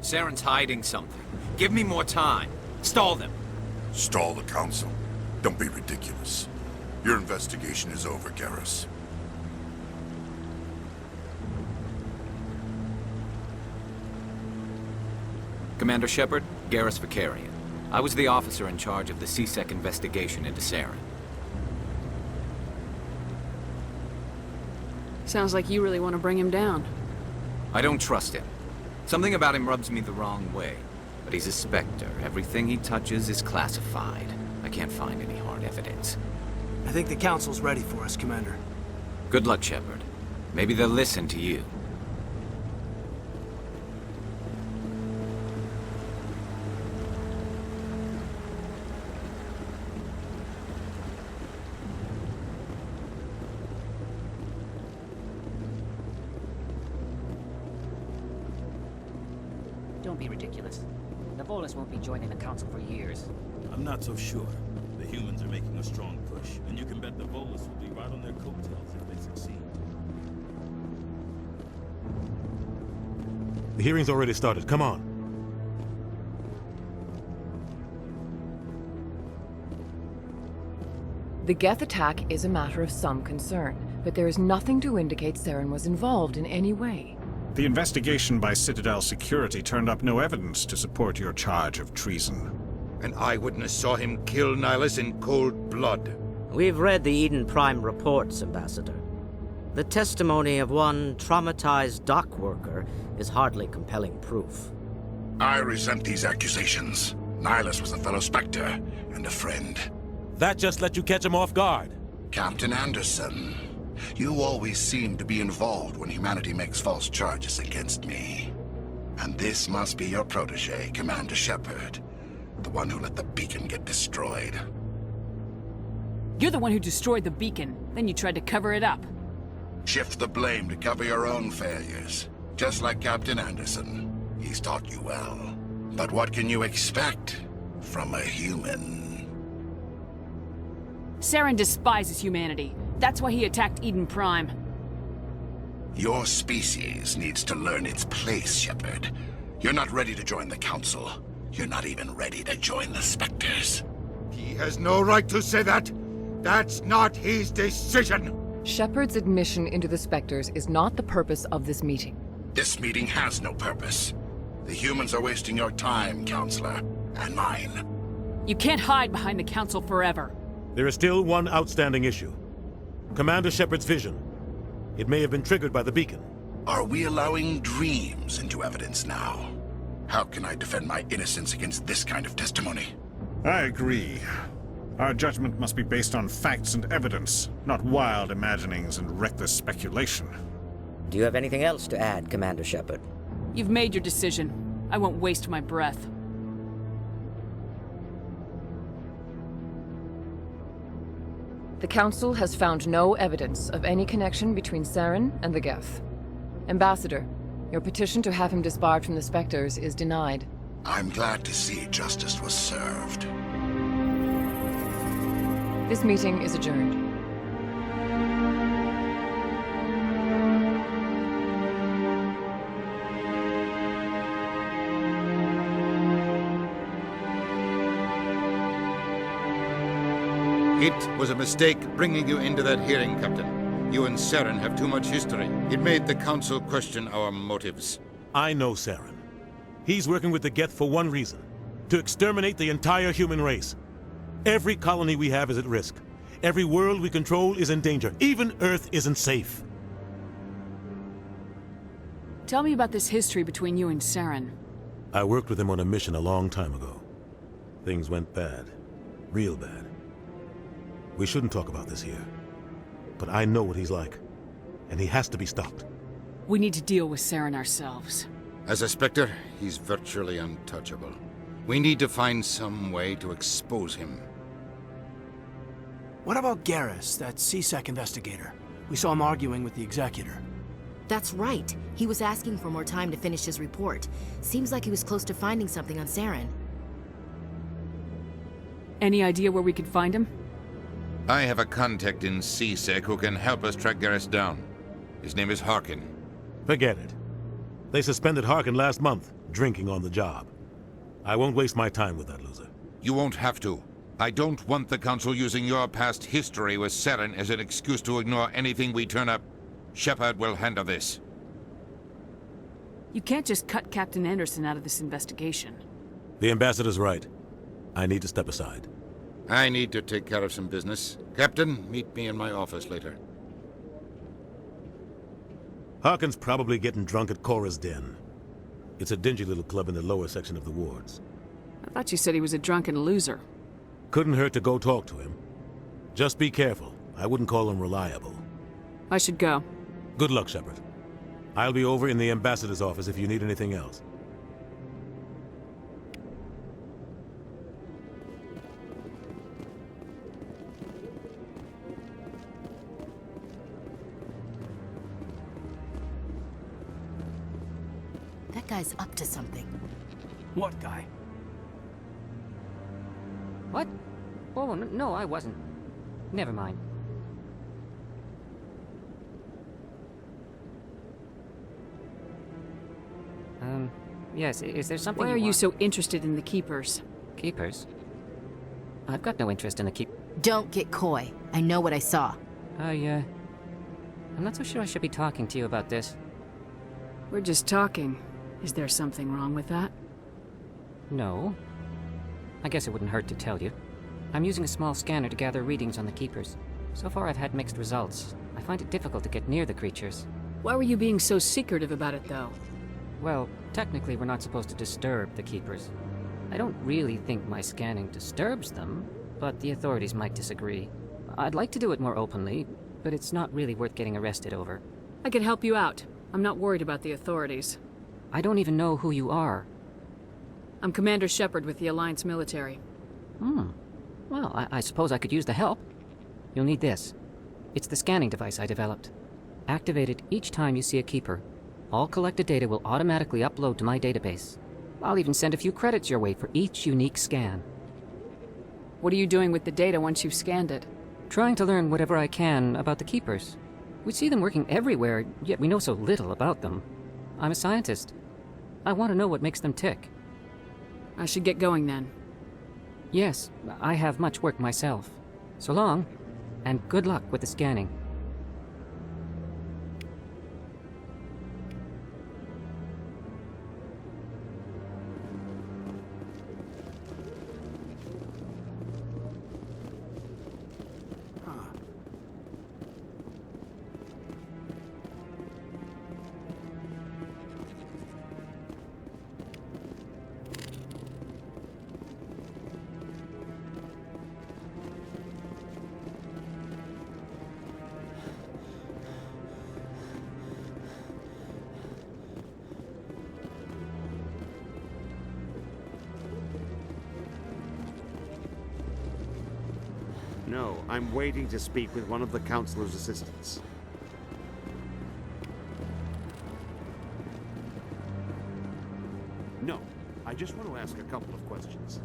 Saren's hiding something. Give me more time. Stall them. Stall the council? Don't be ridiculous. Your investigation is over, Garrus. Commander Shepard, Garrus Vicarian. I was the officer in charge of the C-Sec investigation into Saren. Sounds like you really want to bring him down. I don't trust him. Something about him rubs me the wrong way. But he's a Spectre. Everything he touches is classified. I can't find any hard evidence. I think the Council's ready for us, Commander. Good luck, Shepard. Maybe they'll listen to you. Don't be ridiculous. The Volus won't be joining the Council for years. I'm not so sure. The humans are making a strong push, and you can bet the Volus will be right on their coattails if they succeed. The hearing's already started. Come on. The Geth attack is a matter of some concern, but there is nothing to indicate Saren was involved in any way. The investigation by Citadel Security turned up no evidence to support your charge of treason. An eyewitness saw him kill Nihilus in cold blood. We've read the Eden Prime reports, Ambassador. The testimony of one traumatized dock worker is hardly compelling proof. I resent these accusations. Nihilus was a fellow Spectre and a friend. That just let you catch him off guard. Captain Anderson, you always seem to be involved when humanity makes false charges against me. And this must be your protege, Commander Shepard. The one who let the beacon get destroyed. You're the one who destroyed the beacon, then you tried to cover it up. Shift the blame to cover your own failures. Just like Captain Anderson. He's taught you well. But what can you expect from a human? Saren despises humanity. That's why he attacked Eden Prime. Your species needs to learn its place, Shepard. You're not ready to join the Council. You're not even ready to join the Spectres. He has no right to say that. That's not his decision. Shepard's admission into the Spectres is not the purpose of this meeting. This meeting has no purpose. The humans are wasting your time, Counselor, and mine. You can't hide behind the Council forever. There is still one outstanding issue. Commander Shepard's vision. It may have been triggered by the beacon. Are we allowing dreams into evidence now? How can I defend my innocence against this kind of testimony? I agree. Our judgment must be based on facts and evidence, not wild imaginings and reckless speculation. Do you have anything else to add, Commander Shepard? You've made your decision. I won't waste my breath. The Council has found no evidence of any connection between Saren and the Geth. Ambassador, your petition to have him disbarred from the Spectres is denied. I'm glad to see justice was served. This meeting is adjourned. It was a mistake bringing you into that hearing, Captain. You and Saren have too much history. It made the Council question our motives. I know Saren. He's working with the Geth for one reason. To exterminate the entire human race. Every colony we have is at risk. Every world we control is in danger. Even Earth isn't safe. Tell me about this history between you and Saren. I worked with him on a mission a long time ago. Things went bad. Real bad. We shouldn't talk about this here. But I know what he's like. And he has to be stopped. We need to deal with Saren ourselves. As a Spectre, he's virtually untouchable. We need to find some way to expose him. What about Garrus, that C-Sec investigator? We saw him arguing with the Executor. That's right. He was asking for more time to finish his report. Seems like he was close to finding something on Saren. Any idea where we could find him? I have a contact in C-Sec who can help us track Garrus down. His name is Harkin. Forget it. They suspended Harkin last month. drinking on the job. I won't waste my time with that loser. You won't have to. I don't want the Council using your past history with Saren as an excuse to ignore anything we turn up. Shepard will handle this. You can't just cut Captain Anderson out of this investigation. The ambassador's right. I need to step aside. I need to take care of some business. Captain, meet me in my office later. Harkin's probably getting drunk at Cora's Den. It's a dingy little club in the lower section of the wards. I thought you said he was a drunken loser. Couldn't hurt to go talk to him. Just be careful. I wouldn't call him reliable. I should go. Good luck, Shepard. I'll be over in the ambassador's office if you need anything else. That guy's up to something. What guy? What? Oh, no, I wasn't. Never mind. Yes, is there something Why are you want? so interested in the Keepers? Keepers? I've got no interest in the keep... Don't get coy. I know what I saw. I'm not so sure I should be talking to you about this. We're just talking. Is there something wrong with that? No. I guess it wouldn't hurt to tell you. I'm using a small scanner to gather readings on the Keepers. So far I've had mixed results. I find it difficult to get near the creatures. Why were you being so secretive about it, though? Well, technically we're not supposed to disturb the Keepers. I don't really think my scanning disturbs them, but the authorities might disagree. I'd like to do it more openly, but it's not really worth getting arrested over. I can help you out. I'm not worried about the authorities. I don't even know who you are. I'm Commander Shepard with the Alliance military. Well, I suppose I could use the help. You'll need this. It's the scanning device I developed. Activate it each time you see a Keeper. All collected data will automatically upload to my database. I'll even send a few credits your way for each unique scan. What are you doing with the data once you've scanned it? Trying to learn whatever I can about the Keepers. We see them working everywhere, yet we know so little about them. I'm a scientist. I want to know what makes them tick. I should get going then. Yes, I have much work myself. So long, and good luck with the scanning. No, I'm waiting to speak with one of the Councilor's assistants. No, I just want to ask a couple of questions.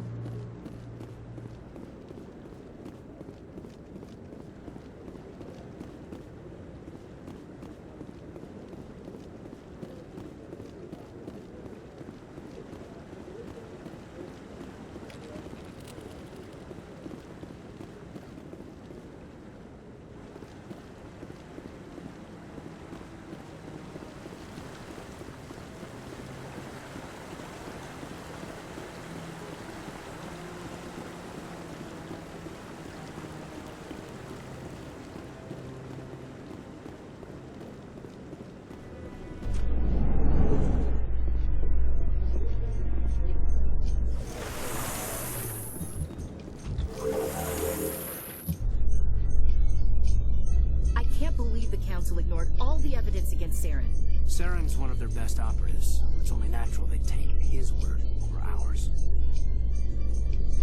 Ignored all the evidence against Saren. Saren's one of their best operatives. It's only natural they take his word over ours.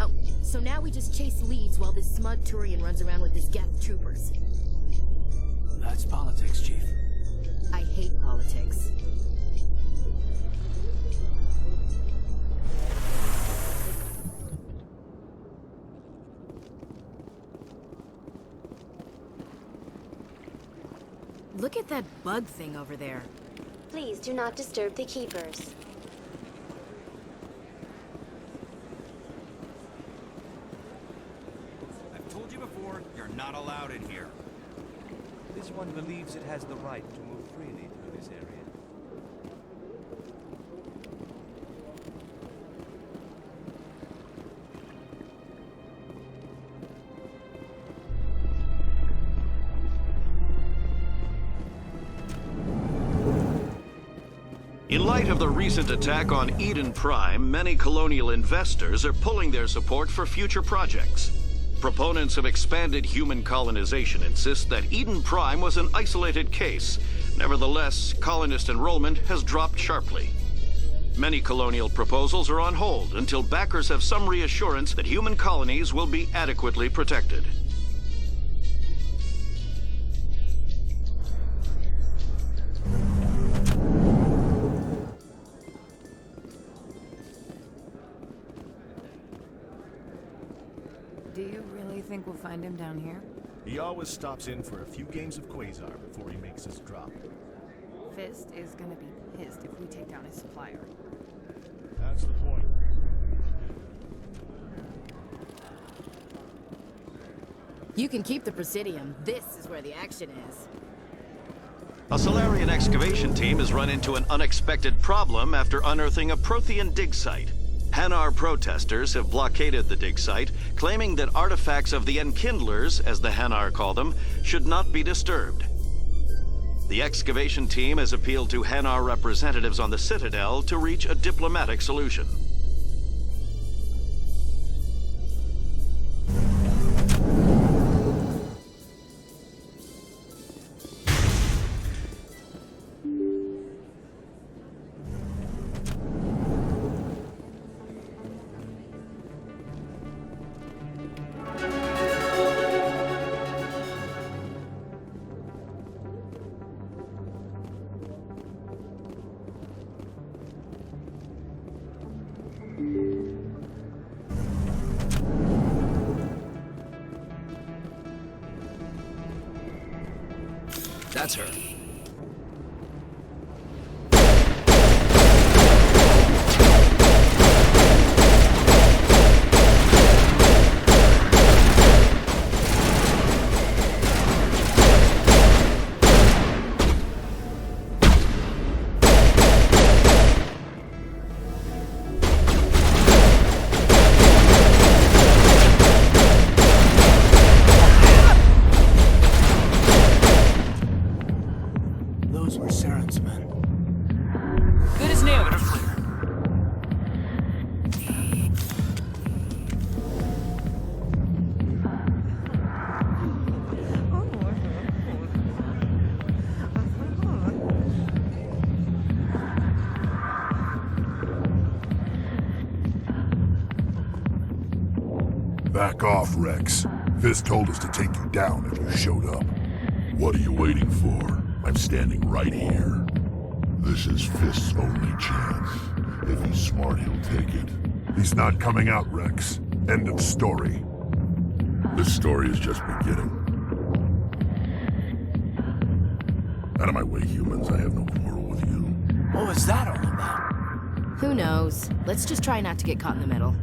Oh, so now we just chase leads while this smug Turian runs around with his Geth troopers. That's politics, Chief. I hate politics. Look at that bug thing over there. Please do not disturb the Keepers. not allowed in here. This one believes it has the right to move freely through this area. In light of the recent attack on Eden Prime, many colonial investors are pulling their support for future projects. Proponents of expanded human colonization insist that Eden Prime was an isolated case. Nevertheless, colonist enrollment has dropped sharply. Many colonial proposals are on hold until backers have some reassurance that human colonies will be adequately protected. Do you really think we'll find him down here? He always stops in for a few games of Quasar before he makes his drop. Fist is gonna be pissed if we take down his supplier. That's the point. You can keep the Presidium. This is where the action is. A Solarian excavation team has run into an unexpected problem after unearthing a Prothean dig site. Hanar protesters have blockaded the dig site, claiming that artifacts of the Enkindlers, as the Hanar call them, should not be disturbed. The excavation team has appealed to Hanar representatives on the Citadel to reach a diplomatic solution. That's her. Those were Saren's men. Good as new. Back off, Rex. Fist told us to take you down if you showed up. What are you waiting for? I'm standing right here. This is Fist's only chance. If he's smart, he'll take it. He's not coming out, Rex. End of story. This story is just beginning. Out of my way, humans. I have no quarrel with you. What was that all about? Who knows? Let's just try not to get caught in the middle.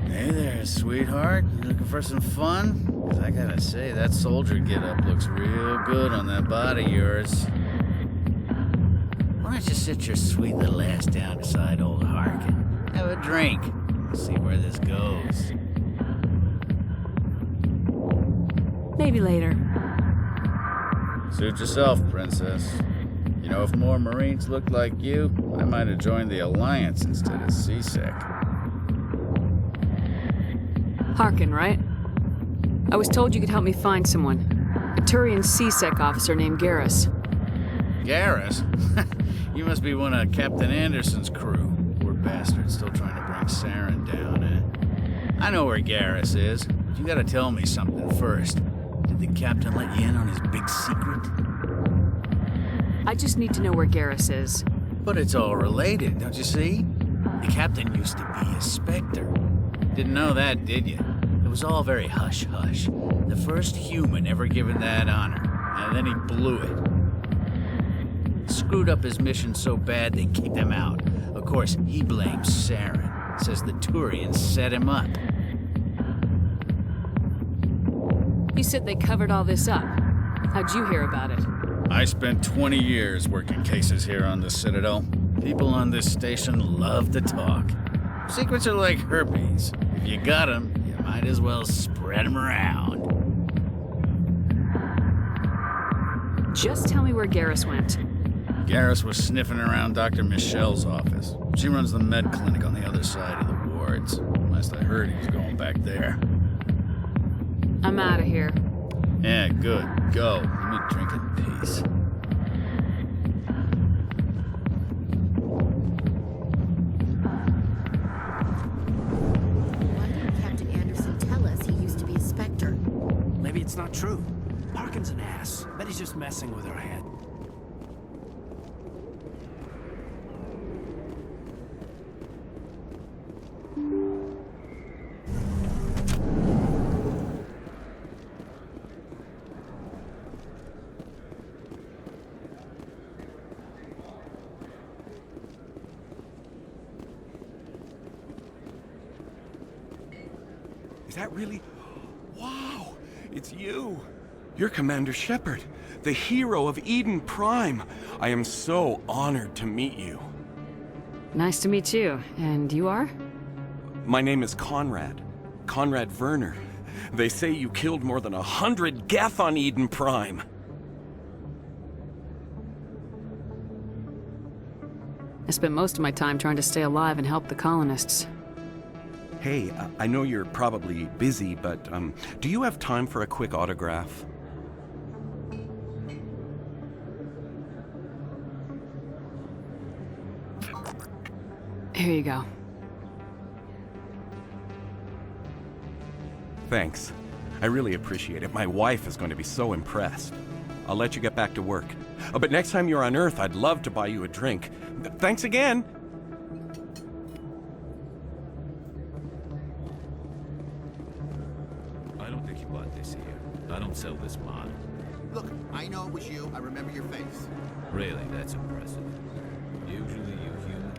Hey there, sweetheart. You looking for some fun? 'Cause I gotta say, that soldier get-up looks real good on that body of yours. Why don't you sit your sweet little ass down beside old Harkin? Have a drink. See where this goes. Maybe later. Suit yourself, princess. You know, if more Marines looked like you, I might have joined the Alliance instead of CSEC. Harkin, right? I was told you could help me find someone. A Turian CSEC officer named Garrus. Garrus? You must be one of Captain Anderson's crew. Poor bastard, still trying to bring Saren down, eh? I know where Garrus is, but you gotta tell me something first. Did the captain let you in on his big secret? I just need to know where Garrus is. But it's all related, don't you see? The captain used to be a Spectre. Didn't know that, did you? It was all very hush-hush. The first human ever given that honor, and then he blew it. Screwed up his mission so bad they kicked him out. Of course, he blames Saren. Says the Turians set him up. You said they covered all this up. How'd you hear about it? I spent 20 years working cases here on the Citadel. People on this station love to talk. Secrets are like herpes. If you got them, you might as well spread them around. Just tell me where Garrus went. Garrus was sniffing around Dr. Michelle's office. She runs the med clinic on the other side of the wards. Last I heard, he was going back there. I'm out of here. Yeah, good. Go. Let me drink in peace. Why didn't Captain Anderson tell us he used to be a Spectre? Maybe it's not true. Parkin's an ass. Bet he's just messing with her head. Is that really... Wow! It's you! You're Commander Shepard, the hero of Eden Prime. I am so honored to meet you. Nice to meet you. And you are? My name is Conrad. Conrad Werner. They say you killed more than 100 Geth on Eden Prime. I spent most of my time trying to stay alive and help the colonists. Hey, I know you're probably busy, but do you have time for a quick autograph? Here you go. Thanks. I really appreciate it. My wife is going to be so impressed. I'll let you get back to work. But next time you're on Earth, I'd love to buy you a drink. Thanks again! I don't think you bought this here. I don't sell this model. Look, I know it was you. I remember your face. Really, that's impressive. Usually you human.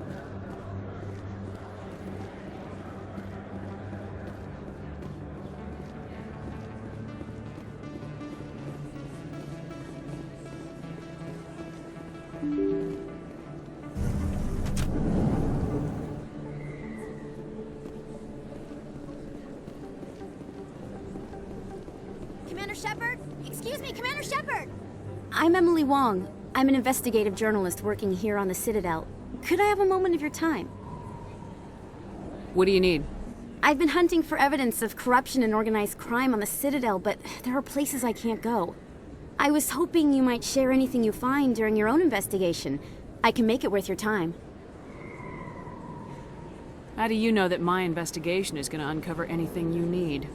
Commander Shepard? Excuse me, Commander Shepard! I'm Emily Wong. I'm an investigative journalist working here on the Citadel. Could I have a moment of your time? What do you need? I've been hunting for evidence of corruption and organized crime on the Citadel, but there are places I can't go. I was hoping you might share anything you find during your own investigation. I can make it worth your time. How do you know that my investigation is going to uncover anything you need?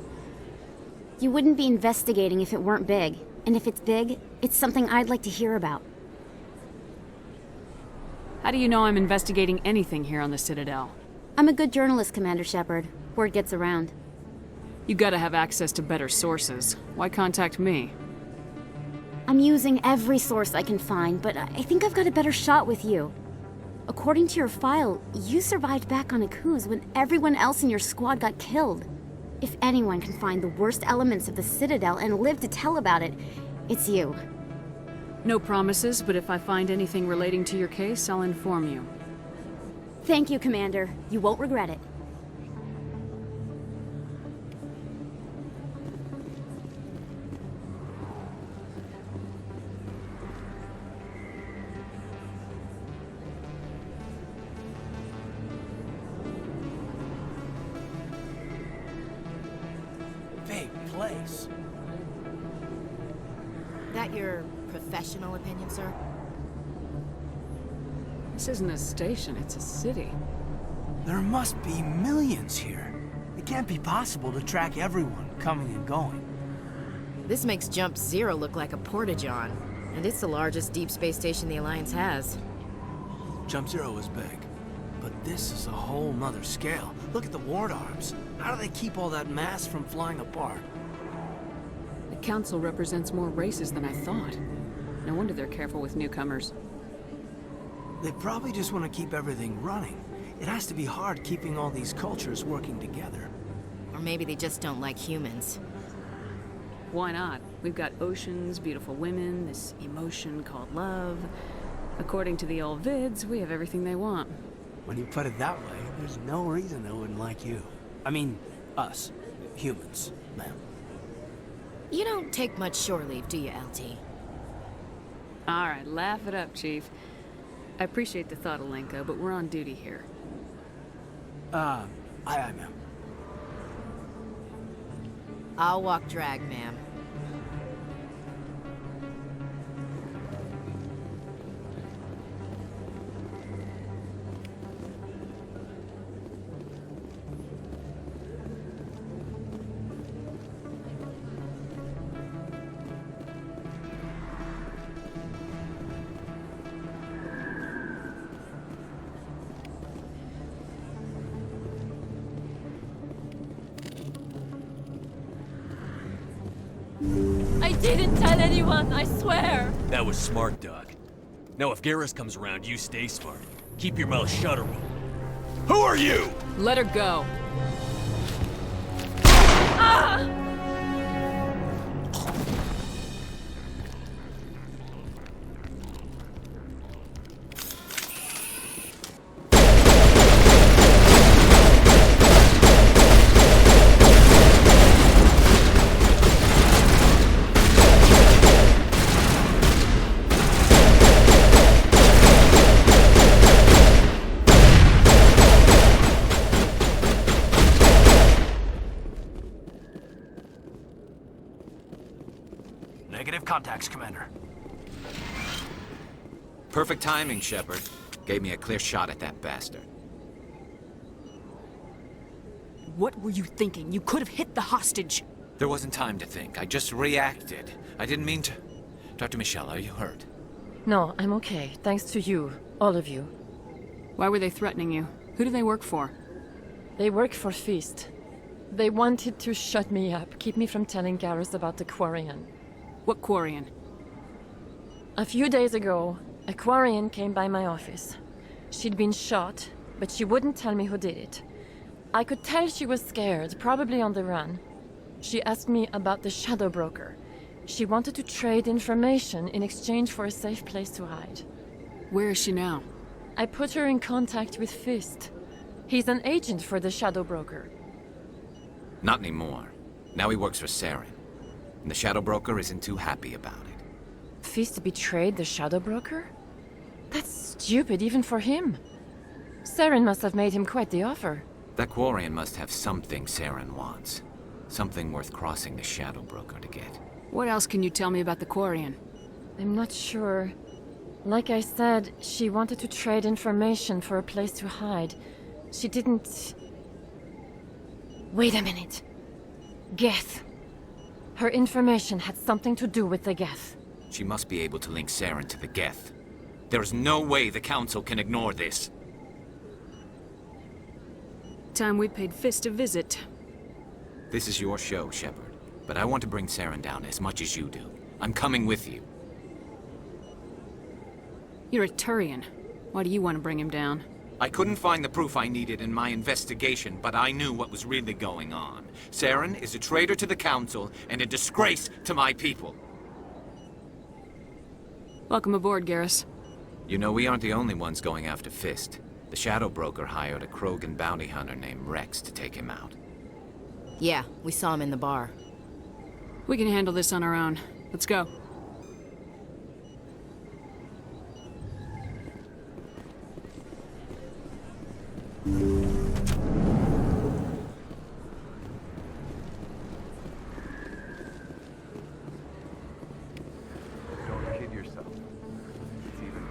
You wouldn't be investigating if it weren't big. And if it's big, it's something I'd like to hear about. How do you know I'm investigating anything here on the Citadel? I'm a good journalist, Commander Shepard. Word gets around. You gotta have access to better sources. Why contact me? I'm using every source I can find, but I think I've got a better shot with you. According to your file, you survived back on Akuz when everyone else in your squad got killed. If anyone can find the worst elements of the Citadel and live to tell about it, it's you. No promises, but if I find anything relating to your case, I'll inform you. Thank you, Commander. You won't regret it. Place. That your professional opinion, sir? This isn't a station, it's a city. There must be millions here. It can't be possible to track everyone coming and going. This makes Jump Zero look like a porta-john, and it's the largest deep space station the Alliance has. Jump Zero is big, but this is a whole nother scale. Look at the ward arms. How do they keep all that mass from flying apart? The Council represents more races than I thought. No wonder they're careful with newcomers. They probably just want to keep everything running. It has to be hard keeping all these cultures working together. Or maybe they just don't like humans. Why not? We've got oceans, beautiful women, this emotion called love. According to the old vids, we have everything they want. When you put it that way, there's no reason they wouldn't like you. I mean, us. Humans, ma'am. You don't take much shore leave, do you, LT? Alright, laugh it up, Chief. I appreciate the thought, Alenko, but we're on duty here. Aye, ma'am. I'll walk drag, ma'am. I didn't tell anyone, I swear! That was smart, Doug. Now if Garrus comes around, you stay smart. Keep your mouth shut or we'll... Who are you? Let her go. Ah! Negative contacts, Commander. Perfect timing, Shepard. Gave me a clear shot at that bastard. What were you thinking? You could have hit the hostage. There wasn't time to think. I just reacted. I didn't mean to... Dr. Michelle, are you hurt? No, I'm okay. Thanks to you. All of you. Why were they threatening you? Who do they work for? They work for Feast. They wanted to shut me up, keep me from telling Garrus about the Quarian. What Quarian? A few days ago, a Quarian came by my office. She'd been shot, but she wouldn't tell me who did it. I could tell she was scared, probably on the run. She asked me about the Shadow Broker. She wanted to trade information in exchange for a safe place to hide. Where is she now? I put her in contact with Fist. He's an agent for the Shadow Broker. Not anymore. Now he works for Saren. And the Shadow Broker isn't too happy about it. Fist betrayed the Shadow Broker? That's stupid even for him. Saren must have made him quite the offer. That Quarian must have something Saren wants. Something worth crossing the Shadow Broker to get. What else can you tell me about the Quarian? I'm not sure. Like I said, she wanted to trade information for a place to hide. She didn't... Wait a minute. Geth. Her information had something to do with the Geth. She must be able to link Saren to the Geth. There's no way the Council can ignore this. Time we paid Fist a visit. This is your show, Shepard. But I want to bring Saren down as much as you do. I'm coming with you. You're a Turian. Why do you want to bring him down? I couldn't find the proof I needed in my investigation, but I knew what was really going on. Saren is a traitor to the Council and a disgrace to my people. Welcome aboard, Garrus. You know, we aren't the only ones going after Fist. The Shadow Broker hired a Krogan bounty hunter named Rex to take him out. Yeah, we saw him in the bar. We can handle this on our own. Let's go. Don't kid yourself. It's even...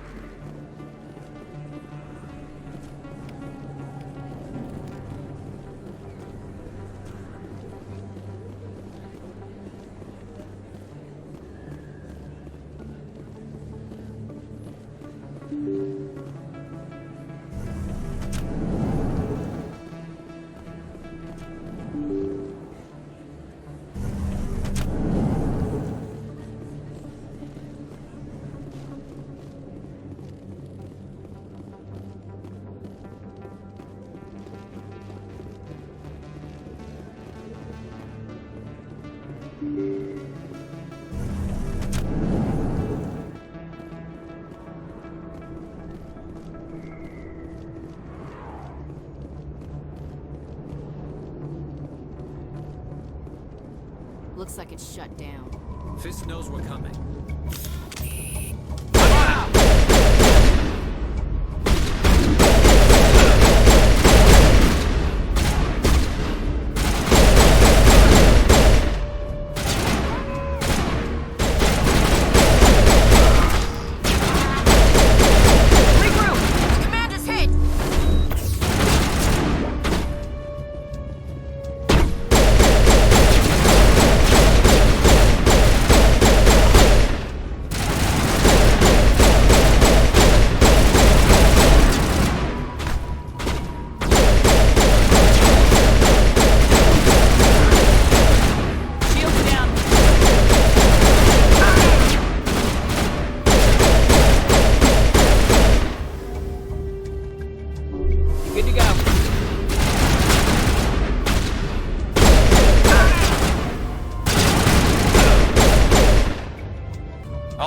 Looks like it's shut down. Fist knows we're coming.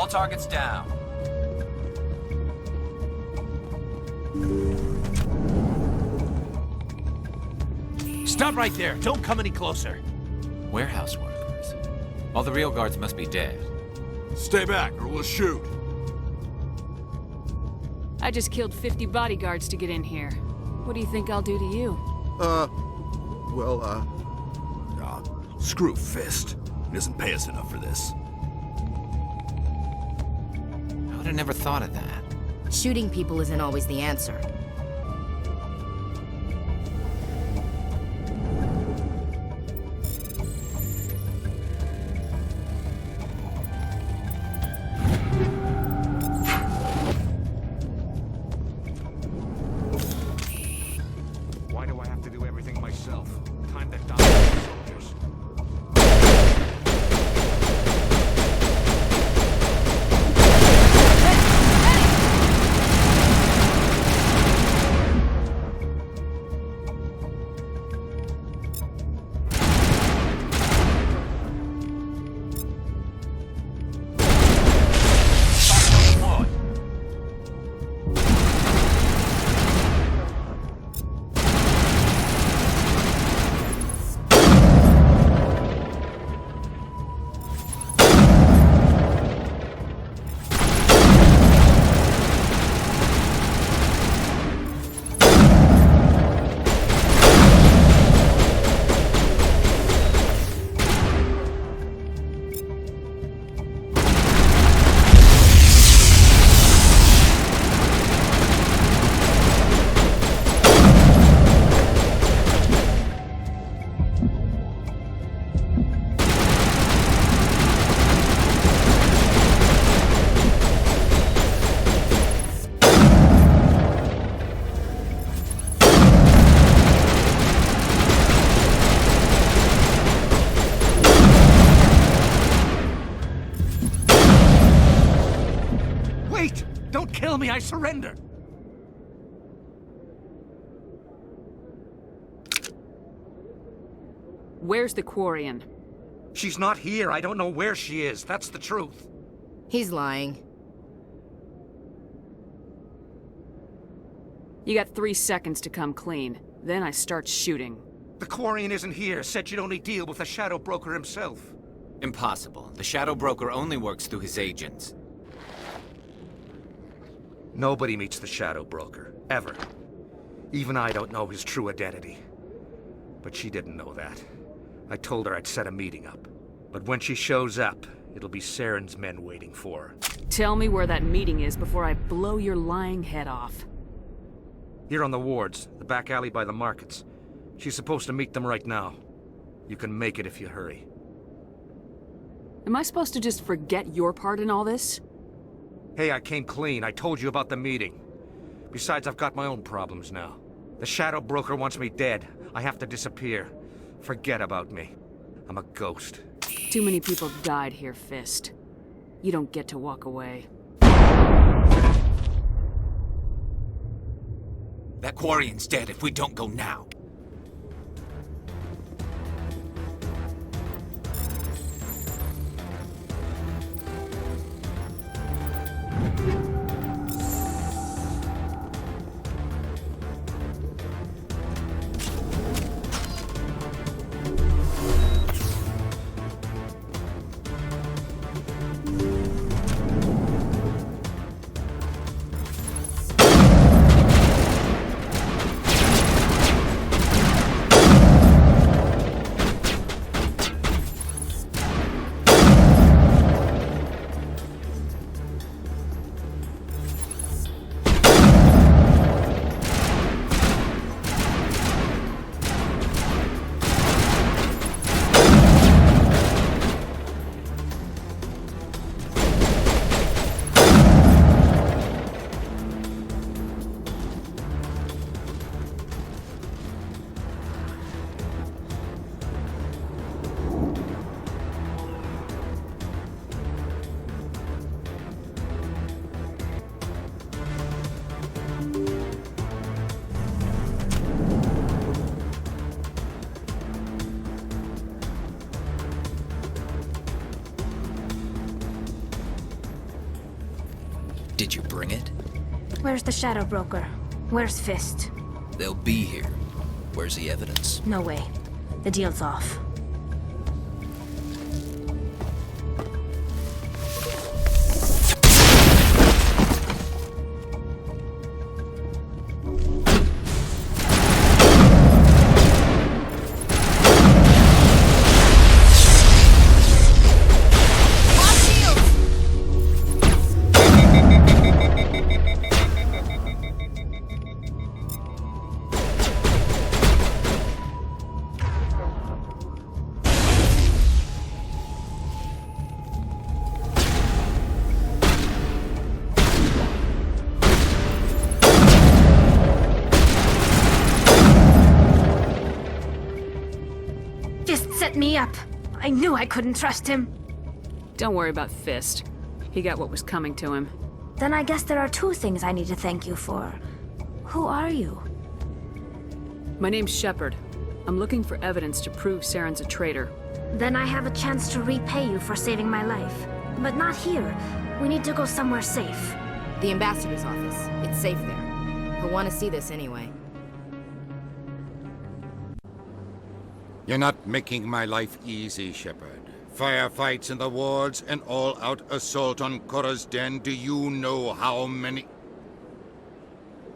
Targets down. Stop right there. Don't come any closer. Warehouse workers. All the real guards must be dead. Stay back or we'll shoot. I just killed 50 bodyguards to get in here. What do you think I'll do to you? Screw Fist. He doesn't pay us enough for this. I would have never thought of that. Shooting people isn't always the answer. Why do I have to do everything myself? Time to die, soldiers. Kill me, I surrender! Where's the Quarian? She's not here. I don't know where she is. That's the truth. He's lying. You got 3 seconds to come clean. Then I start shooting. The Quarian isn't here. Said you'd only deal with the Shadow Broker himself. Impossible. The Shadow Broker only works through his agents. Nobody meets the Shadow Broker. Ever. Even I don't know his true identity. But she didn't know that. I told her I'd set a meeting up. But when she shows up, it'll be Saren's men waiting for her. Tell me where that meeting is before I blow your lying head off. Here on the wards, the back alley by the markets. She's supposed to meet them right now. You can make it if you hurry. Am I supposed to just forget your part in all this? Hey, I came clean. I told you about the meeting. Besides, I've got my own problems now. The Shadow Broker wants me dead. I have to disappear. Forget about me. I'm a ghost. Too many people died here, Fist. You don't get to walk away. That Quarian's dead if we don't go now. Did you bring it? Where's the Shadow Broker? Where's Fist? They'll be here. Where's the evidence? No way. The deal's off. Me up. I knew I couldn't trust him. Don't worry about Fist. He got what was coming to him. Then I guess there are two things I need to thank you for. Who are you? My name's Shepard. I'm looking for evidence to prove Saren's a traitor. Then I have a chance to repay you for saving my life. But not here. We need to go somewhere safe. The ambassador's office. It's safe there. He'll want to see this anyway. You're not making my life easy, Shepard. Firefights in the wards, an all-out assault on Korra's den. Do you know how many...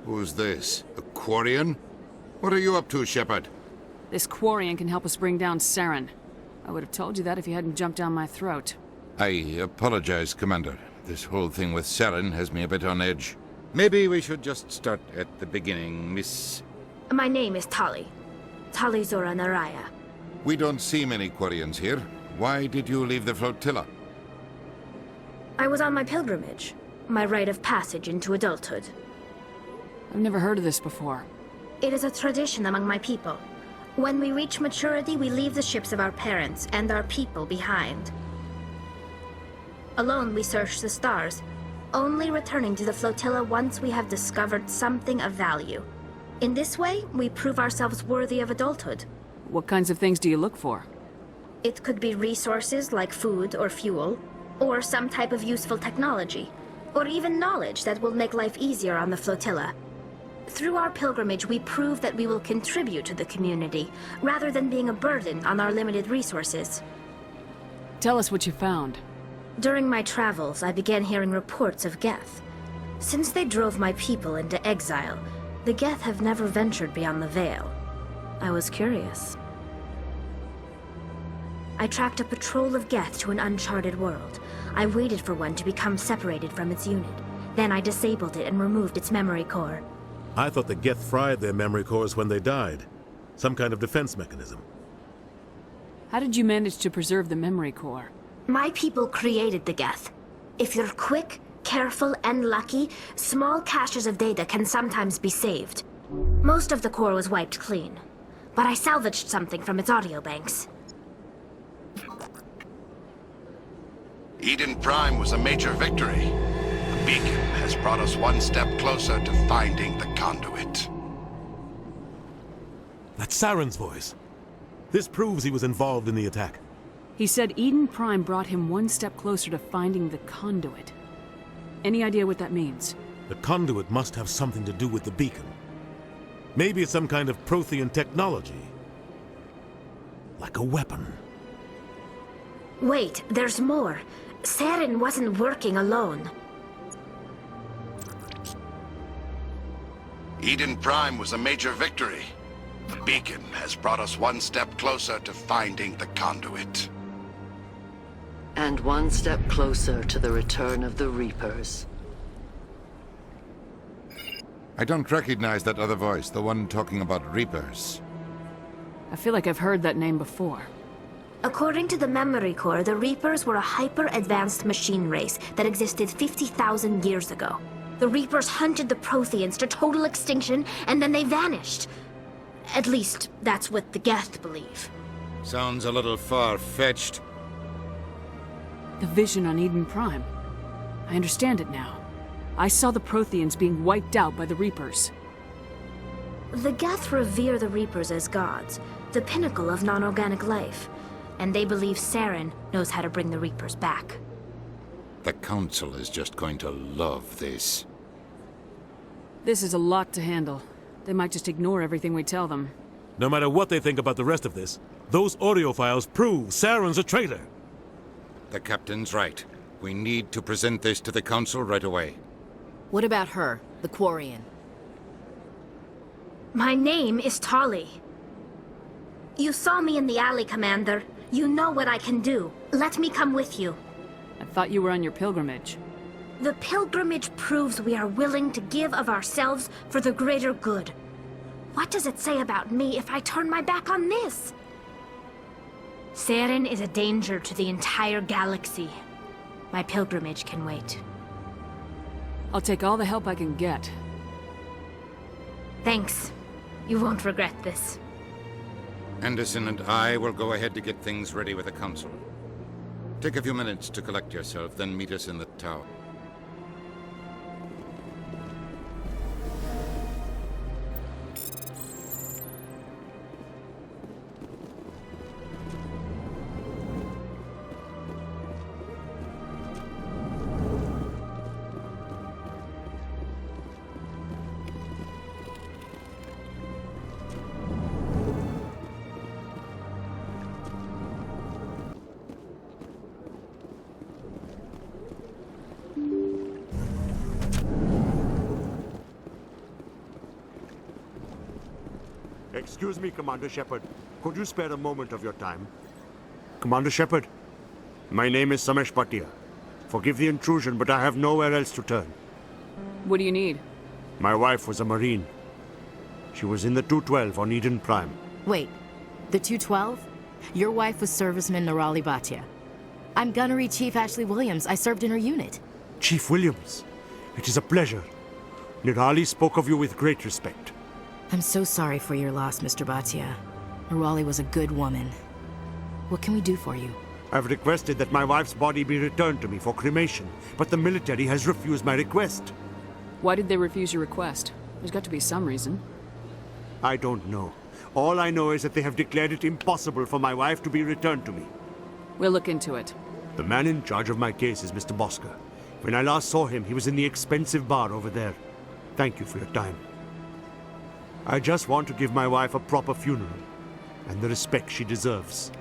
Who's this? A Quarian? What are you up to, Shepard? This Quarian can help us bring down Saren. I would have told you that if you hadn't jumped down my throat. I apologize, Commander. This whole thing with Saren has me a bit on edge. Maybe we should just start at the beginning, Miss... My name is Tali. Tali Zora Naraya. We don't see many Quarians here. Why did you leave the flotilla? I was on my pilgrimage. My rite of passage into adulthood. I've never heard of this before. It is a tradition among my people. When we reach maturity, we leave the ships of our parents and our people behind. Alone, we search the stars, only returning to the flotilla once we have discovered something of value. In this way, we prove ourselves worthy of adulthood. What kinds of things do you look for? It could be resources like food or fuel, or some type of useful technology, or even knowledge that will make life easier on the flotilla. Through our pilgrimage, we prove that we will contribute to the community, rather than being a burden on our limited resources. Tell us what you found. During my travels, I began hearing reports of Geth. Since they drove my people into exile, the Geth have never ventured beyond the Veil. I was curious. I tracked a patrol of Geth to an uncharted world. I waited for one to become separated from its unit. Then I disabled it and removed its memory core. I thought the Geth fried their memory cores when they died. Some kind of defense mechanism. How did you manage to preserve the memory core? My people created the Geth. If you're quick, careful, and lucky, small caches of data can sometimes be saved. Most of the core was wiped clean, but I salvaged something from its audio banks. Eden Prime was a major victory. The beacon has brought us one step closer to finding the conduit. That's Saren's voice. This proves he was involved in the attack. He said Eden Prime brought him one step closer to finding the conduit. Any idea what that means? The conduit must have something to do with the beacon. Maybe it's some kind of Prothean technology. Like a weapon. Wait, there's more. Saren wasn't working alone. Eden Prime was a major victory. The beacon has brought us one step closer to finding the conduit. And one step closer to the return of the Reapers. I don't recognize that other voice, the one talking about Reapers. I feel like I've heard that name before. According to the memory core, the Reapers were a hyper-advanced machine race that existed 50,000 years ago. The Reapers hunted the Protheans to total extinction, and then they vanished. At least, that's what the Geth believe. Sounds a little far-fetched. The vision on Eden Prime. I understand it now. I saw the Protheans being wiped out by the Reapers. The Geth revere the Reapers as gods, the pinnacle of non-organic life. And they believe Saren knows how to bring the Reapers back. The Council is just going to love this. This is a lot to handle. They might just ignore everything we tell them. No matter what they think about the rest of this, those audio files prove Saren's a traitor. The Captain's right. We need to present this to the Council right away. What about her, the Quarian? My name is Tolly. You saw me in the alley, Commander. You know what I can do. Let me come with you. I thought you were on your pilgrimage. The pilgrimage proves we are willing to give of ourselves for the greater good. What does it say about me if I turn my back on this? Saren is a danger to the entire galaxy. My pilgrimage can wait. I'll take all the help I can get. Thanks. You won't regret this. Anderson and I will go ahead to get things ready with the Council. Take a few minutes to collect yourself, then meet us in the tower. Excuse me, Commander Shepard. Could you spare a moment of your time? Commander Shepard, my name is Samesh Bhatia. Forgive the intrusion, but I have nowhere else to turn. What do you need? My wife was a Marine. She was in the 212 on Eden Prime. Wait, the 212? Your wife was Serviceman Nirali Bhatia. I'm Gunnery Chief Ashley Williams. I served in her unit. Chief Williams, it is a pleasure. Nirali spoke of you with great respect. I'm so sorry for your loss, Mr. Bhatia. Nirali was a good woman. What can we do for you? I've requested that my wife's body be returned to me for cremation, but the military has refused my request. Why did they refuse your request? There's got to be some reason. I don't know. All I know is that they have declared it impossible for my wife to be returned to me. We'll look into it. The man in charge of my case is Mr. Bosker. When I last saw him, he was in the expensive bar over there. Thank you for your time. I just want to give my wife a proper funeral, and the respect she deserves.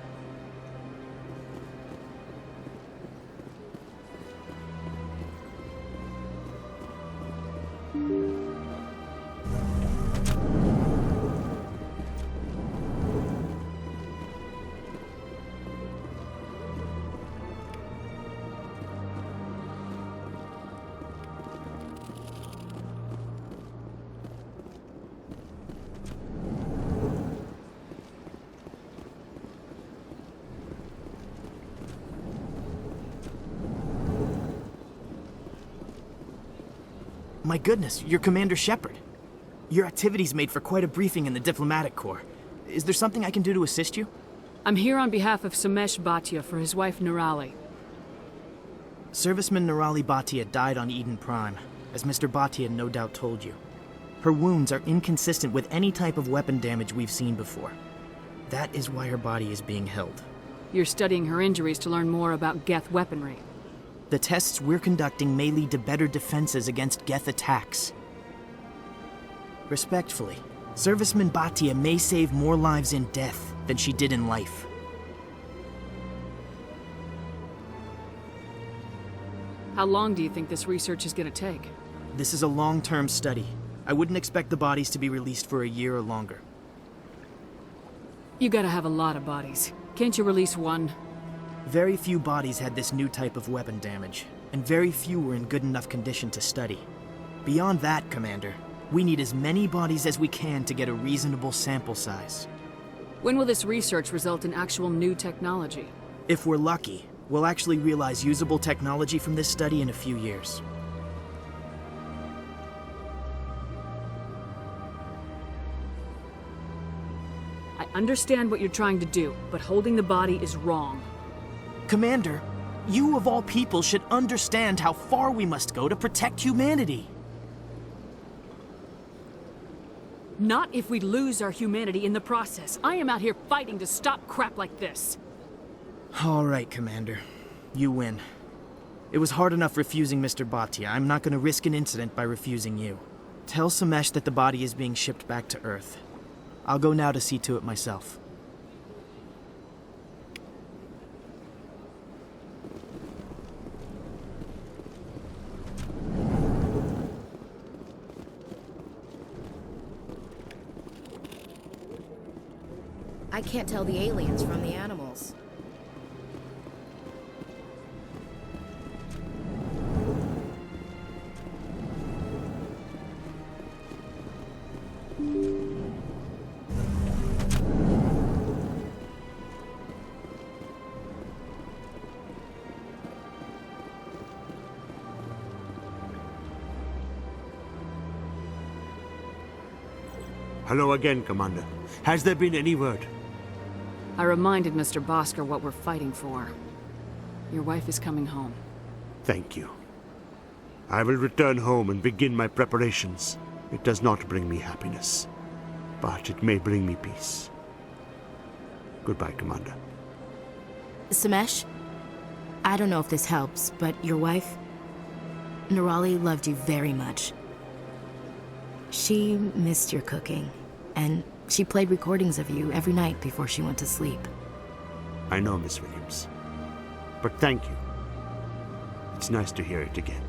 My goodness, you're Commander Shepard. Your activities made for quite a briefing in the Diplomatic Corps. Is there something I can do to assist you? I'm here on behalf of Samesh Bhatia for his wife Nirali. Serviceman Nirali Bhatia died on Eden Prime, as Mr. Bhatia no doubt told you. Her wounds are inconsistent with any type of weapon damage we've seen before. That is why her body is being held. You're studying her injuries to learn more about Geth weaponry. The tests we're conducting may lead to better defenses against Geth attacks. Respectfully, Serviceman Bhatia may save more lives in death than she did in life. How long do you think this research is going to take? This is a long-term study. I wouldn't expect the bodies to be released for a year or longer. You gotta have a lot of bodies. Can't you release one? Very few bodies had this new type of weapon damage, and very few were in good enough condition to study. Beyond that, Commander, we need as many bodies as we can to get a reasonable sample size. When will this research result in actual new technology? If we're lucky, we'll actually realize usable technology from this study in a few years. I understand what you're trying to do, but holding the body is wrong. Commander, you of all people should understand how far we must go to protect humanity. Not if we lose our humanity in the process. I am out here fighting to stop crap like this. All right, Commander. You win. It was hard enough refusing Mr. Bhatia. I'm not going to risk an incident by refusing you. Tell Samesh that the body is being shipped back to Earth. I'll go now to see to it myself. I can't tell the aliens from the animals. Hello again, Commander. Has there been any word? I reminded Mr. Bhaskar what we're fighting for. Your wife is coming home. Thank you. I will return home and begin my preparations. It does not bring me happiness, but it may bring me peace. Goodbye, Commander. Samesh, I don't know if this helps, but your wife, Nirali, loved you very much. She missed your cooking, and she played recordings of you every night before she went to sleep. I know, Miss Williams. But thank you. It's nice to hear it again.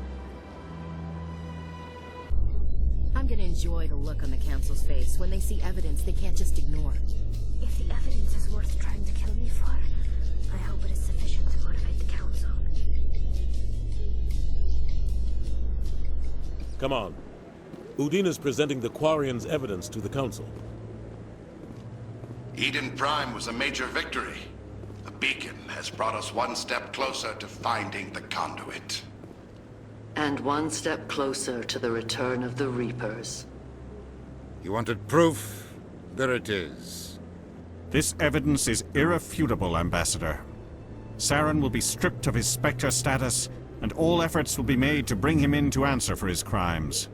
I'm gonna enjoy the look on the Council's face when they see evidence they can't just ignore. If the evidence is worth trying to kill me for, I hope it is sufficient to motivate the Council. Come on. Udina's presenting the Quarians' evidence to the Council. Eden Prime was a major victory. The beacon has brought us one step closer to finding the conduit. And one step closer to the return of the Reapers. You wanted proof? There it is. This evidence is irrefutable, Ambassador. Saren will be stripped of his Spectre status, and all efforts will be made to bring him in to answer for his crimes.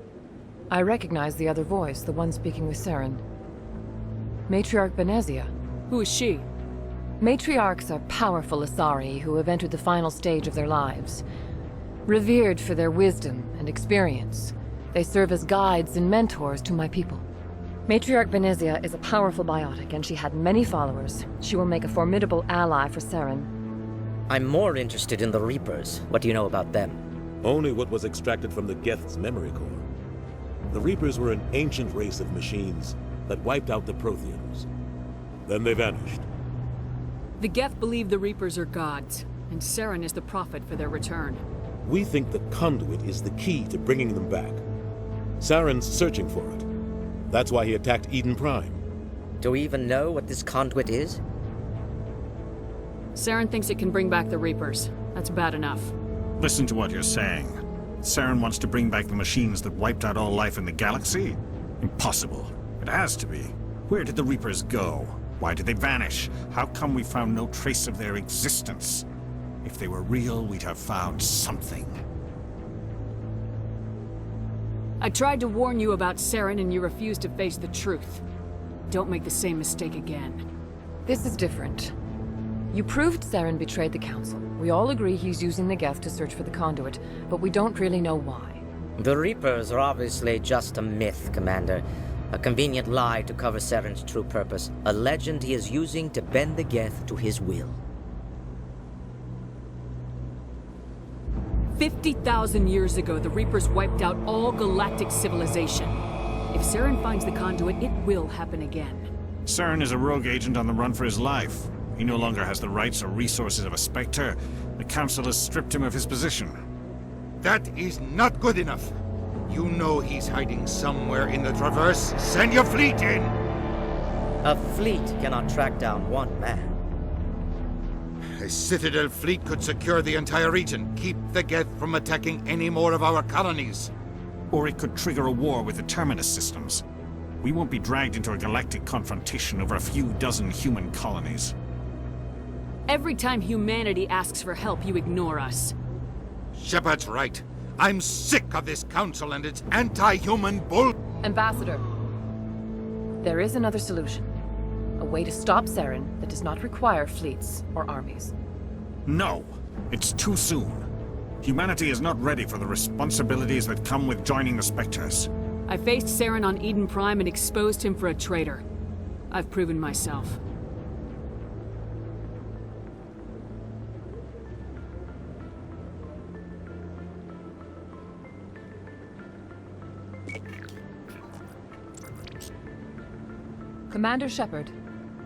I recognize the other voice, the one speaking with Saren. Matriarch Benezia. Who is she? Matriarchs are powerful Asari who have entered the final stage of their lives. Revered for their wisdom and experience, they serve as guides and mentors to my people. Matriarch Benezia is a powerful biotic, and she had many followers. She will make a formidable ally for Saren. I'm more interested in the Reapers. What do you know about them? Only what was extracted from the Geth's memory core. The Reapers were an ancient race of machines that wiped out the Protheans. Then they vanished. The Geth believe the Reapers are gods, and Saren is the prophet for their return. We think the conduit is the key to bringing them back. Saren's searching for it. That's why he attacked Eden Prime. Do we even know what this conduit is? Saren thinks it can bring back the Reapers. That's bad enough. Listen to what you're saying. Saren wants to bring back the machines that wiped out all life in the galaxy? Impossible. It has to be. Where did the Reapers go? Why did they vanish? How come we found no trace of their existence? If they were real, we'd have found something. I tried to warn you about Saren and you refused to face the truth. Don't make the same mistake again. This is different. You proved Saren betrayed the Council. We all agree he's using the Geth to search for the conduit, but we don't really know why. The Reapers are obviously just a myth, Commander. A convenient lie to cover Saren's true purpose. A legend he is using to bend the Geth to his will. 50,000 years ago, the Reapers wiped out all galactic civilization. If Saren finds the conduit, it will happen again. Saren is a rogue agent on the run for his life. He no longer has the rights or resources of a Spectre. The Council has stripped him of his position. That is not good enough. You know he's hiding somewhere in the Traverse. Send your fleet in! A fleet cannot track down one man. A Citadel fleet could secure the entire region, keep the Geth from attacking any more of our colonies. Or it could trigger a war with the Terminus systems. We won't be dragged into a galactic confrontation over a few dozen human colonies. Every time humanity asks for help, you ignore us. Shepard's right. I'm sick of this council and its anti-human bull... Ambassador, there is another solution. A way to stop Saren that does not require fleets or armies. No, it's too soon. Humanity is not ready for the responsibilities that come with joining the Spectres. I faced Saren on Eden Prime and exposed him for a traitor. I've proven myself. Commander Shepard,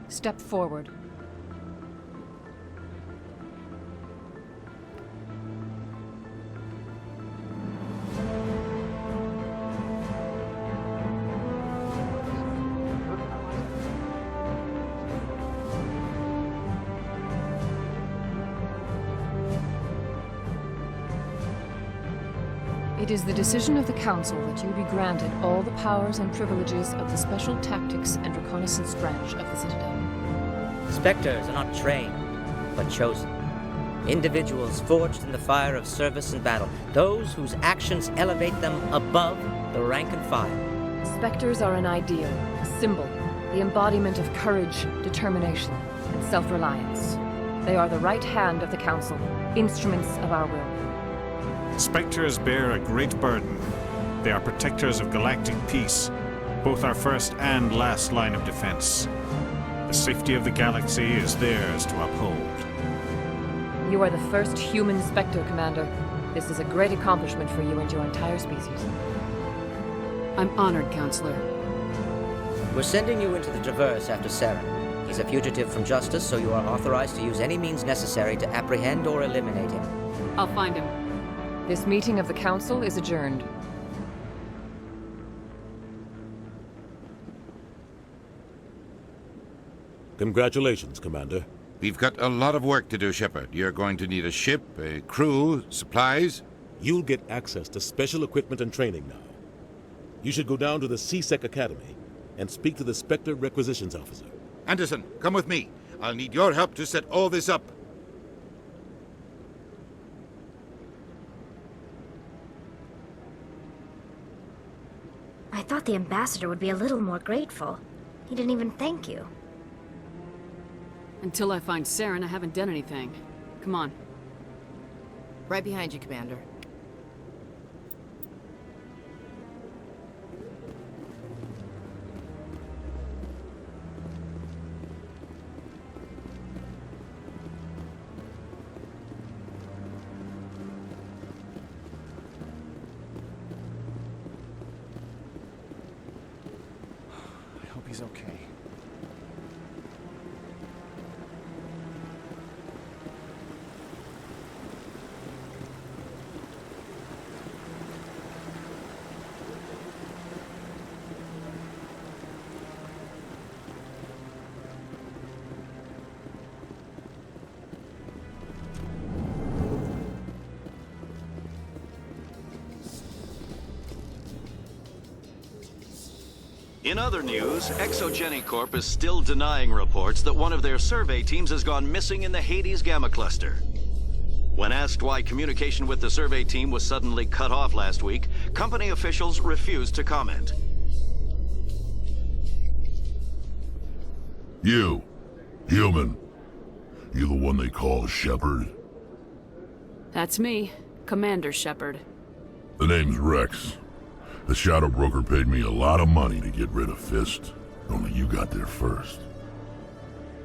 step forward. It is the decision of the Council that you be granted all the powers and privileges of the Special Tactics and Reconnaissance Branch of the Citadel. Spectres are not trained, but chosen. Individuals forged in the fire of service and battle. Those whose actions elevate them above the rank and file. Spectres are an ideal, a symbol, the embodiment of courage, determination, and self-reliance. They are the right hand of the Council, instruments of our will. Spectres bear a great burden. They are protectors of galactic peace, both our first and last line of defense. The safety of the galaxy is theirs to uphold. You are the first human Spectre, Commander. This is a great accomplishment for you and your entire species. I'm honored, Counselor. We're sending you into the Traverse after Saren. He's a fugitive from justice, so you are authorized to use any means necessary to apprehend or eliminate him. I'll find him. This meeting of the Council is adjourned. Congratulations, Commander. We've got a lot of work to do, Shepard. You're going to need a ship, a crew, supplies. You'll get access to special equipment and training now. You should go down to the C-Sec Academy and speak to the Spectre Requisitions Officer. Anderson, come with me. I'll need your help to set all this up. I thought the ambassador would be a little more grateful. He didn't even thank you. Until I find Saren, I haven't done anything. Come on. Right behind you, Commander. He's okay. In other news, Exogeny Corp is still denying reports that one of their survey teams has gone missing in the Hades Gamma Cluster. When asked why communication with the survey team was suddenly cut off last week, company officials refused to comment. You, human. You the one they call Shepard? That's me, Commander Shepard. The name's Rex. The Shadow Broker paid me a lot of money to get rid of Fist. Only you got there first.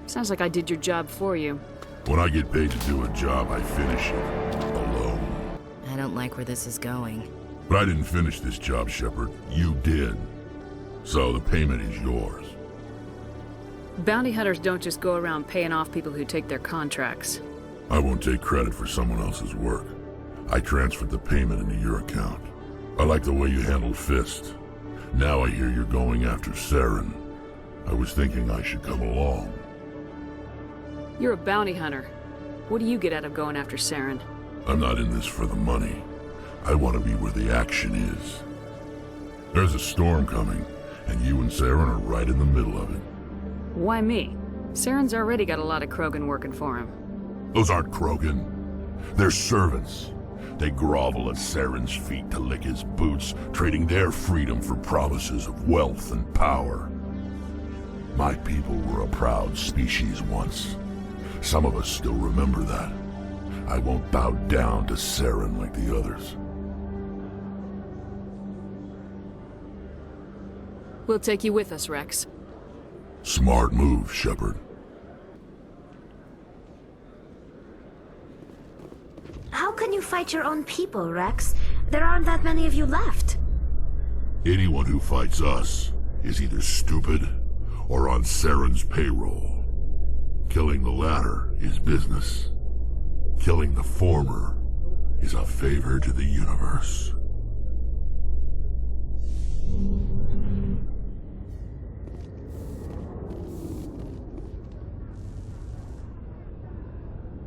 Sounds like I did your job for you. When I get paid to do a job, I finish it. Alone. I don't like where this is going. But I didn't finish this job, Shepard. You did. So the payment is yours. Bounty hunters don't just go around paying off people who take their contracts. I won't take credit for someone else's work. I transferred the payment into your account. I like the way you handled Fist. Now I hear you're going after Saren. I was thinking I should come along. You're a bounty hunter. What do you get out of going after Saren? I'm not in this for the money. I want to be where the action is. There's a storm coming, and you and Saren are right in the middle of it. Why me? Saren's already got a lot of Krogan working for him. Those aren't Krogan. They're servants. They grovel at Saren's feet to lick his boots, trading their freedom for promises of wealth and power. My people were a proud species once. Some of us still remember that. I won't bow down to Saren like the others. We'll take you with us, Rex. Smart move, Shepard. How can you fight your own people, Rex? There aren't that many of you left. Anyone who fights us is either stupid or on Saren's payroll. Killing the latter is business. Killing the former is a favor to the universe.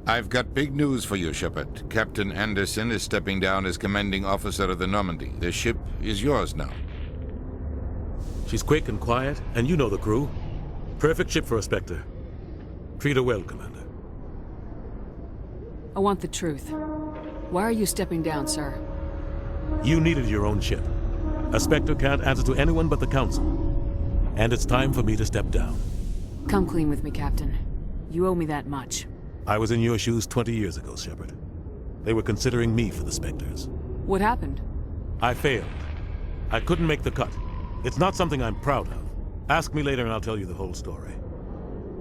I've got big news for you, Shepard. Captain Anderson is stepping down as commanding officer of the Normandy. The ship is yours now. She's quick and quiet, and you know the crew. Perfect ship for a Spectre. Treat her well, Commander. I want the truth. Why are you stepping down, sir? You needed your own ship. A Spectre can't answer to anyone but the Council. And it's time for me to step down. Come clean with me, Captain. You owe me that much. I was in your shoes 20 years ago, Shepard. They were considering me for the Spectres. What happened? I failed. I couldn't make the cut. It's not something I'm proud of. Ask me later and I'll tell you the whole story.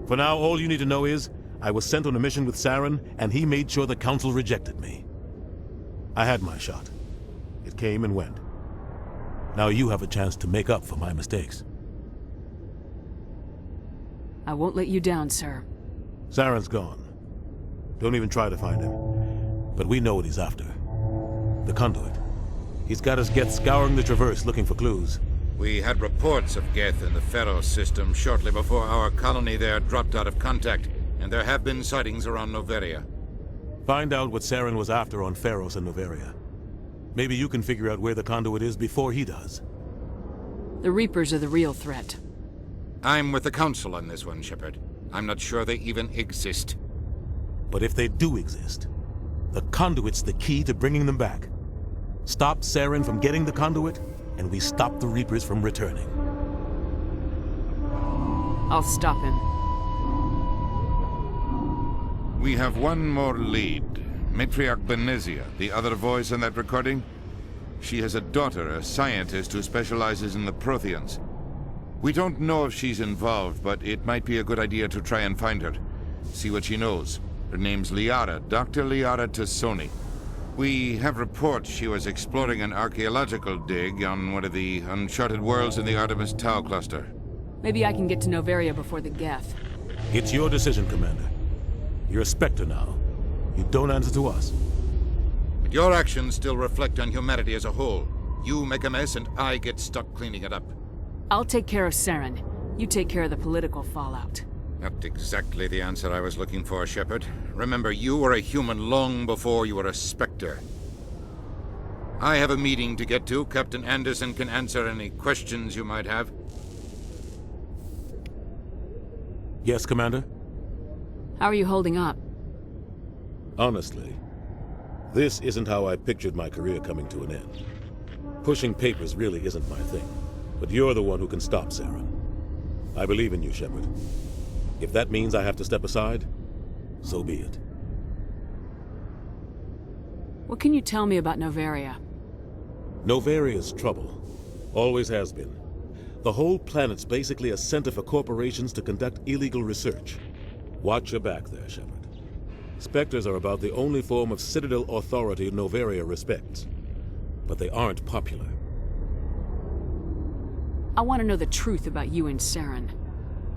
For now, all you need to know is, I was sent on a mission with Saren, and he made sure the Council rejected me. I had my shot. It came and went. Now you have a chance to make up for my mistakes. I won't let you down, sir. Saren's gone. Don't even try to find him. But we know what he's after. The conduit. He's got his Geth scouring the Traverse looking for clues. We had reports of Geth in the Pharaoh system shortly before our colony there dropped out of contact, and there have been sightings around Noveria. Find out what Saren was after on Pharos and Noveria. Maybe you can figure out where the conduit is before he does. The Reapers are the real threat. I'm with the Council on this one, Shepard. I'm not sure they even exist. But if they do exist, the conduit's the key to bringing them back. Stop Saren from getting the conduit, and we stop the Reapers from returning. I'll stop him. We have one more lead. Matriarch Benezia, the other voice in that recording. She has a daughter, a scientist who specializes in the Protheans. We don't know if she's involved, but it might be a good idea to try and find her. See what she knows. Her name's Liara, Dr. Liara Tassoni. We have reports she was exploring an archaeological dig on one of the uncharted worlds in the Artemis Tau cluster. Maybe I can get to Noveria before the Geth. It's your decision, Commander. You're a Spectre now. You don't answer to us. But your actions still reflect on humanity as a whole. You make a mess and I get stuck cleaning it up. I'll take care of Saren. You take care of the political fallout. Not exactly the answer I was looking for, Shepard. Remember, you were a human long before you were a Spectre. I have a meeting to get to. Captain Anderson can answer any questions you might have. Yes, Commander? How are you holding up? Honestly, this isn't how I pictured my career coming to an end. Pushing papers really isn't my thing. But you're the one who can stop Saren. I believe in you, Shepard. If that means I have to step aside, so be it. What can you tell me about Noveria? Noveria's trouble. Always has been. The whole planet's basically a center for corporations to conduct illegal research. Watch your back there, Shepard. Spectres are about the only form of Citadel authority Noveria respects. But they aren't popular. I want to know the truth about you and Saren.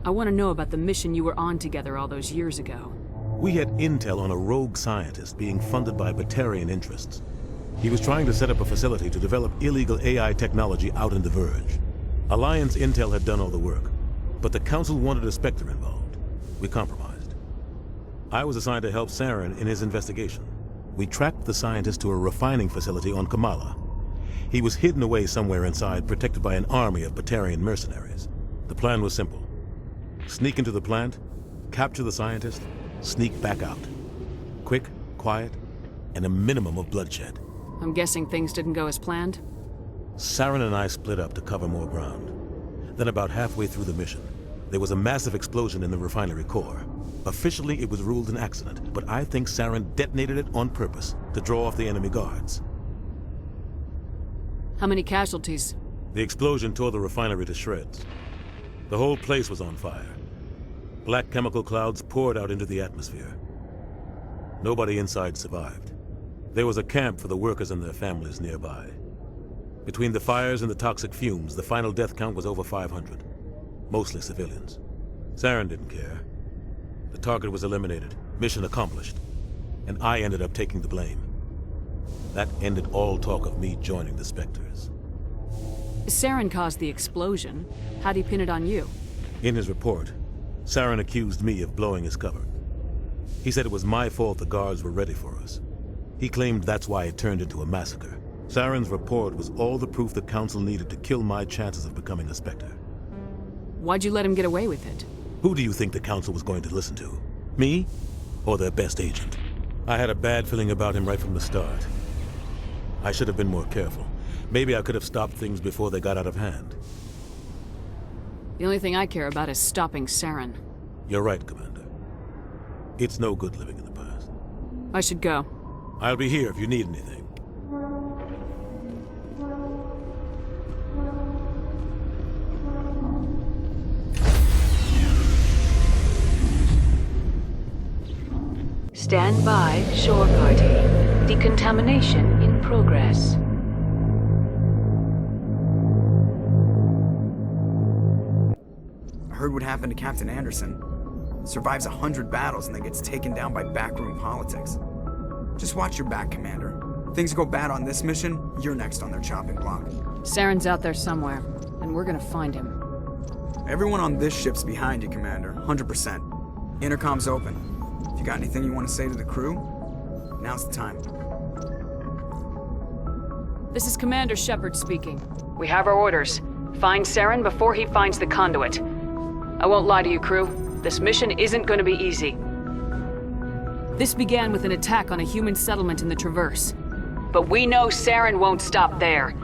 I want to know about the mission you were on together all those years ago. We had intel on a rogue scientist being funded by Batarian interests. He was trying to set up a facility to develop illegal AI technology out in the Verge. Alliance intel had done all the work, but the Council wanted a Spectre involved. We compromised. I was assigned to help Saren in his investigation. We tracked the scientist to a refining facility on Kamala. He was hidden away somewhere inside, protected by an army of Batarian mercenaries. The plan was simple. Sneak into the plant, capture the scientist, sneak back out. Quick, quiet, and a minimum of bloodshed. I'm guessing things didn't go as planned? Saren and I split up to cover more ground. Then about halfway through the mission, There was a massive explosion in the refinery core. Officially, it was ruled an accident, but I think Saren detonated it on purpose to draw off the enemy guards. How many casualties? The explosion tore the refinery to shreds. The whole place was on fire. Black chemical clouds poured out into the atmosphere. Nobody inside survived. There was a camp for the workers and their families nearby. Between the fires and the toxic fumes, the final death count was over 500. Mostly civilians. Saren didn't care. The target was eliminated, mission accomplished, and I ended up taking the blame. That ended all talk of me joining the Spectres. Saren caused the explosion. How'd he pin it on you? In his report, Saren accused me of blowing his cover. He said it was my fault the guards were ready for us. He claimed that's why it turned into a massacre. Saren's report was all the proof the Council needed to kill my chances of becoming a Spectre. Why'd you let him get away with it? Who do you think the Council was going to listen to? Me? Or their best agent? I had a bad feeling about him right from the start. I should have been more careful. Maybe I could have stopped things before they got out of hand. The only thing I care about is stopping Saren. You're right, Commander. It's no good living in the past. I should go. I'll be here if you need anything. Stand by, shore party. Decontamination in progress. I heard what happened to Captain Anderson. Survives 100 battles and then gets taken down by backroom politics. Just watch your back, Commander. Things go bad on this mission, you're next on their chopping block. Saren's out there somewhere, and we're gonna find him. Everyone on this ship's behind you, Commander. 100%. Intercom's open. If you got anything you want to say to the crew, now's the time. This is Commander Shepard speaking. We have our orders. Find Saren before he finds the conduit. I won't lie to you, crew. This mission isn't going to be easy. This began with an attack on a human settlement in the Traverse. But we know Saren won't stop there.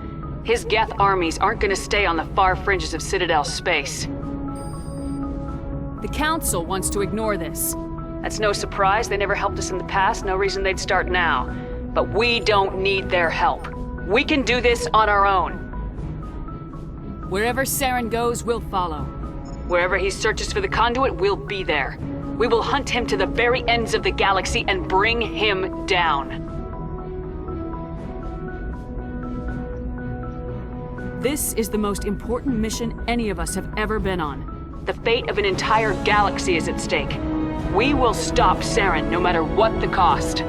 His Geth armies aren't going to stay on the far fringes of Citadel space. The Council wants to ignore this. That's no surprise. They never helped us in the past. No reason they'd start now. But we don't need their help. We can do this on our own. Wherever Saren goes, we'll follow. Wherever he searches for the conduit, we'll be there. We will hunt him to the very ends of the galaxy and bring him down. This is the most important mission any of us have ever been on. The fate of an entire galaxy is at stake. We will stop Saren no matter what the cost.